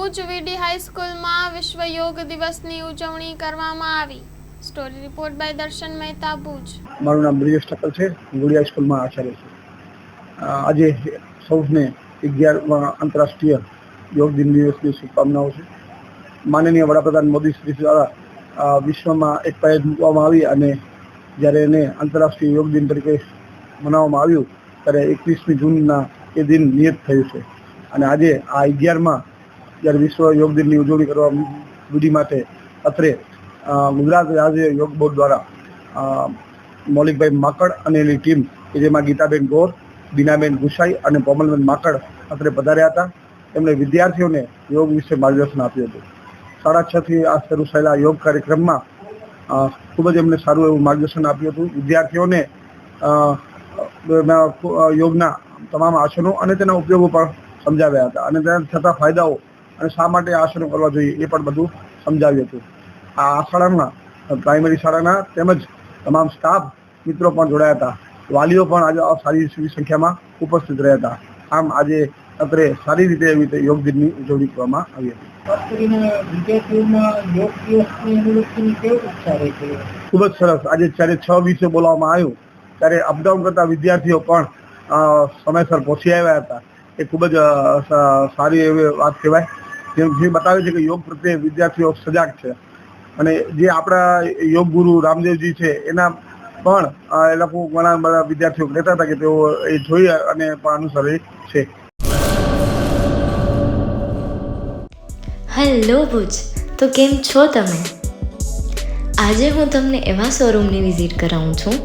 ભુજ વીડી હાઈસ્કૂલમાં વિશ્વ યોગ દિવસની ઉજવણી કરવામાં આવી। સ્ટોરી રિપોર્ટ બાય દર્શન મહેતા, ભુજ। મારું નામ બ્રિજેશ ઠક્કર છે, વીડી હાઈસ્કૂલમાં આચાર્ય છું। આજે સૌને 11મા આંતરરાષ્ટ્રીય યોગ દિવસની શુભકામનાઓ છે। માનનીય વડાપ્રધાન મોદી શ્રી દ્વારા વિશ્વમાં એક પાયે મૂકવામાં આવી અને જ્યારે એને આંતરરાષ્ટ્રીય યોગ દિન તરીકે મનાવવામાં આવ્યું ત્યારે 21મી જૂનના એ દિન નિયત થયું છે અને આજે આ 11મા જ્યારે વિશ્વ યોગ દિનની ઉજવણી કરવા વીડી માટે અત્રે ગુજરાત રાજ્ય યોગ બોર્ડ દ્વારા મૌલિકભાઈ માકડ અને એની ટીમ કે જેમાં ગીતાબેન ગોર, બીનાબેન ગુસાઈ અને કોમલબેન માકડ અત્રે પધાર્યા હતા। તેમણે વિદ્યાર્થીઓને યોગ વિશે માર્ગદર્શન આપ્યું હતું। 6:30થી આ શરૂ થયેલા યોગ કાર્યક્રમમાં ખૂબ જ એમને સારું એવું માર્ગદર્શન આપ્યું હતું। વિદ્યાર્થીઓને યોગના તમામ આસનો અને તેના ઉપયોગો પણ સમજાવ્યા હતા અને તેના થતા ફાયદાઓ અને શા માટે આસનો કરવા જોઈએ એ પણ બધું સમજાવ્યું હતું। આ શાળામાં પ્રાઇમરી શાળાના તેમજ તમામ સ્ટાફ મિત્રો પણ જોડાયા હતા। વાલીઓ પણ આજે સારી સંખ્યામાં ઉપસ્થિત રહ્યા હતા। આમ આજે અત્રે સારી રીતે એવી રીતે યોગ દિનની ઉજવણી કરવામાં આવી હતી। ખૂબ જ સરસ। આજે જ્યારે 6:20 બોલાવવામાં આવ્યું ત્યારે અપડાઉન કરતા વિદ્યાર્થીઓ પણ સમયસર પહોંચી આવ્યા હતા। એ ખૂબ જ સારી એવી વાત કહેવાય, જે બતાવે છે કે યોગ પ્રત્યે વિદ્યાર્થીઓ સજાગ છે અને જે આપણા યોગ ગુરુ રામદેવજી છે એના પણ એ લોકો ઘણા બધા વિદ્યાર્થીઓ કહેતા હતા કે તેઓ એ જોઈ અને પણ અનુસરે છે। હેલો ભુજ, તો કેમ છો તમે? આજે હું તમને એવા શોરૂમની વિઝિટ કરાવું છું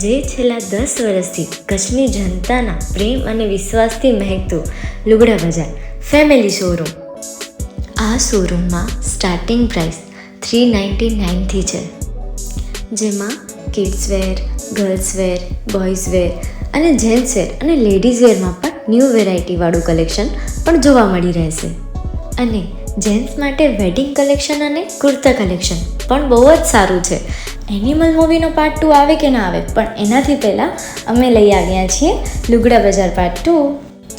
જે છેલ્લા 10 વર્ષથી કચ્છની જનતાના પ્રેમ અને વિશ્વાસથી મહેકતું લુગડા બજાર ફેમિલી શોરૂમ। આ શોરૂમમાં સ્ટાર્ટિંગ પ્રાઇસ 399થી છે, જેમાં kids wear, girls wear, boys wear અને જેન્ટ્સ વેર અને લેડીઝ વેરમાં પણ ન્યૂ વેરાયટીવાળું કલેક્શન પણ જોવા મળી રહેશે। અને જેન્ટ્સ માટે વેડિંગ કલેક્શન અને કુર્તા કલેક્શન પણ બહુ જ સારું છે। એનિમલ મૂવીનો પાર્ટ 2 આવે કે ના આવે, પણ એનાથી પહેલાં અમે લઈ આવ્યા છીએ લુગડા બજાર પાર્ટ 2,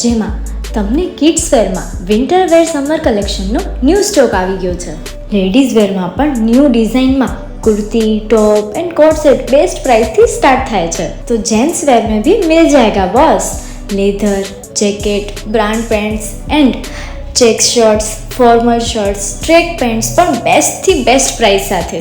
જેમાં તમને કિડ્સ વેરમાં વિન્ટર વેર સમર કલેક્શનનો ન્યૂ સ્ટોક આવી ગયો છે। લેડીઝ વેરમાં પણ ન્યૂ ડિઝાઇનમાં kurti, top and coat set best price थी स्टार्ट थाय छे। तो जेंट्स वेर में भी मिल जाएगा boss. Leather, jacket, brand pants and check shirts, formal shirts, track pants पर बेस्ट थी बेस्ट प्राइस साथे।